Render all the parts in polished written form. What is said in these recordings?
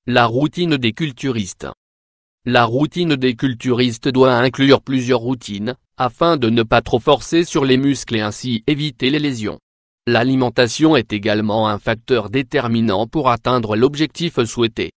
La routine des culturistes. La routine des culturistes doit inclure plusieurs routines, afin de ne pas trop forcer sur les muscles et ainsi éviter les lésions. L'alimentation est également un facteur déterminant pour atteindre l'objectif souhaité.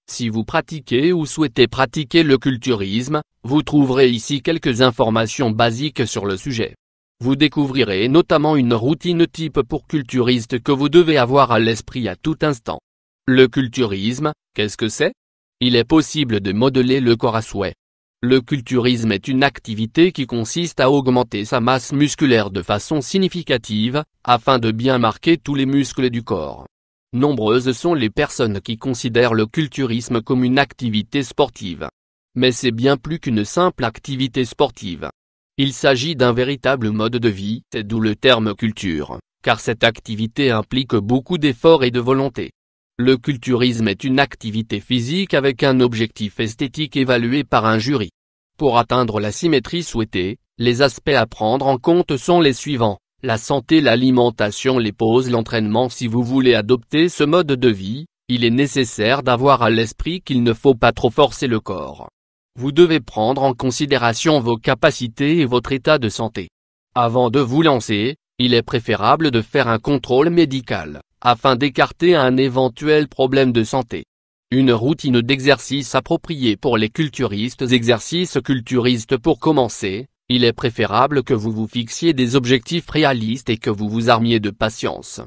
Si vous pratiquez ou souhaitez pratiquer le culturisme, vous trouverez ici quelques informations basiques sur le sujet. Vous découvrirez notamment une routine type pour culturiste que vous devez avoir à l'esprit à tout instant. Le culturisme, qu'est-ce que c'est? Il est possible de modeler le corps à souhait. Le culturisme est une activité qui consiste à augmenter sa masse musculaire de façon significative, afin de bien marquer tous les muscles du corps. Nombreuses sont les personnes qui considèrent le culturisme comme une activité sportive. Mais c'est bien plus qu'une simple activité sportive. Il s'agit d'un véritable mode de vie, c'est d'où le terme culture, car cette activité implique beaucoup d'efforts et de volonté. Le culturisme est une activité physique avec un objectif esthétique évalué par un jury. Pour atteindre la symétrie souhaitée, les aspects à prendre en compte sont les suivants: la santé, l'alimentation, les pauses, l'entraînement. Si vous voulez adopter ce mode de vie, il est nécessaire d'avoir à l'esprit qu'il ne faut pas trop forcer le corps. Vous devez prendre en considération vos capacités et votre état de santé. Avant de vous lancer, il est préférable de faire un contrôle médical, afin d'écarter un éventuel problème de santé. Une routine d'exercice appropriée pour les culturistes. Exercices culturistes. Pour commencer, il est préférable que vous vous fixiez des objectifs réalistes et que vous vous armiez de patience.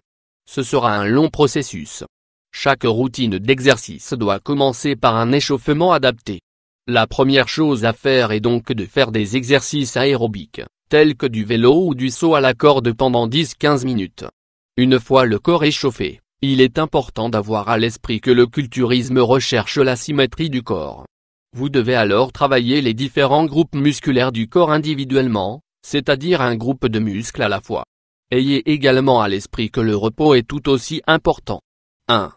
Ce sera un long processus. Chaque routine d'exercice doit commencer par un échauffement adapté. La première chose à faire est donc de faire des exercices aérobiques, tels que du vélo ou du saut à la corde pendant 10-15 minutes. Une fois le corps échauffé, il est important d'avoir à l'esprit que le culturisme recherche la symétrie du corps. Vous devez alors travailler les différents groupes musculaires du corps individuellement, c'est-à-dire un groupe de muscles à la fois. Ayez également à l'esprit que le repos est tout aussi important. 1.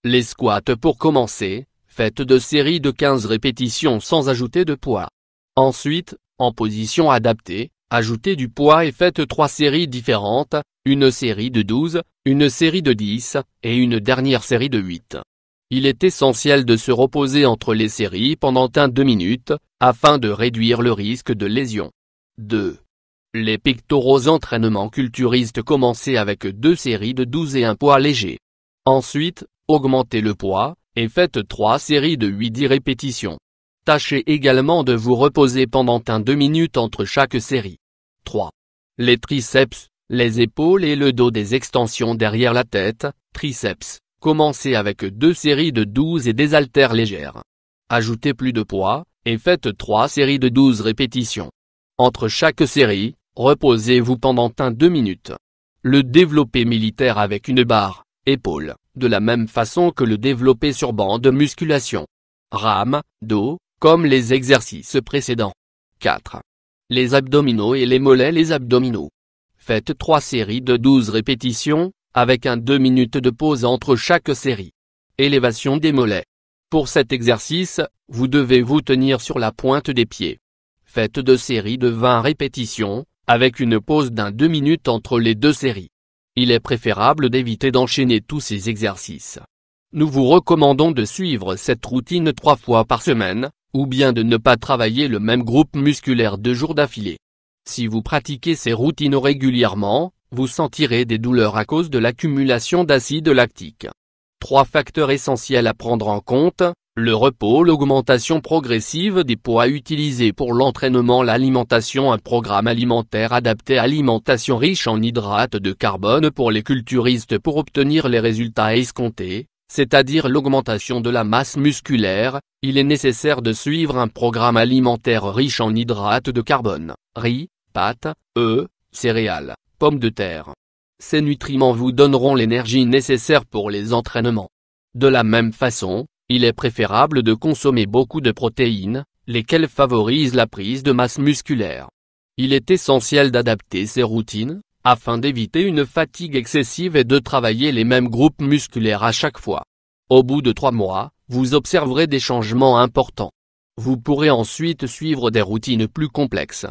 Les squats. Pour commencer, faites 2 séries de 15 répétitions sans ajouter de poids. Ensuite, en position adaptée, ajoutez du poids et faites 3 séries différentes, une série de 12, une série de 10, et une dernière série de 8. Il est essentiel de se reposer entre les séries pendant 1-2 minutes, afin de réduire le risque de lésion. 2. Les pectoraux. Entraînement culturiste. Commencez avec 2 séries de 12 et un poids léger. Ensuite, augmentez le poids, et faites 3 séries de 8-10 répétitions. Tâchez également de vous reposer pendant 1-2 minutes entre chaque série. 3. Les triceps, les épaules et le dos. Des extensions derrière la tête, triceps. Commencez avec 2 séries de 12 et des haltères légères. Ajoutez plus de poids, et faites 3 séries de 12 répétitions. Entre chaque série, reposez-vous pendant 1-2 minutes. Le développé militaire avec une barre, épaule, de la même façon que le développé sur banc de musculation. Rame, dos, comme les exercices précédents. 4. Les abdominaux et les mollets. Les abdominaux. Faites 3 séries de 12 répétitions, avec 2 minutes de pause entre chaque série. Élévation des mollets. Pour cet exercice, vous devez vous tenir sur la pointe des pieds. Faites 2 séries de 20 répétitions, avec une pause d'1-2 minutes entre les 2 séries. Il est préférable d'éviter d'enchaîner tous ces exercices. Nous vous recommandons de suivre cette routine 3 fois par semaine, ou bien de ne pas travailler le même groupe musculaire 2 jours d'affilée. Si vous pratiquez ces routines régulièrement, vous sentirez des douleurs à cause de l'accumulation d'acide lactique. 3 facteurs essentiels à prendre en compte: le repos, l'augmentation progressive des poids utilisés pour l'entraînement, l'alimentation, un programme alimentaire adapté, alimentation riche en hydrates de carbone pour les culturistes pour obtenir les résultats escomptés, c'est-à-dire l'augmentation de la masse musculaire. Il est nécessaire de suivre un programme alimentaire riche en hydrates de carbone, riz, pâtes, œufs, céréales, pommes de terre. Ces nutriments vous donneront l'énergie nécessaire pour les entraînements. De la même façon, il est préférable de consommer beaucoup de protéines, lesquelles favorisent la prise de masse musculaire. Il est essentiel d'adapter ces routines, afin d'éviter une fatigue excessive et de travailler les mêmes groupes musculaires à chaque fois. Au bout de 3 mois, vous observerez des changements importants. Vous pourrez ensuite suivre des routines plus complexes.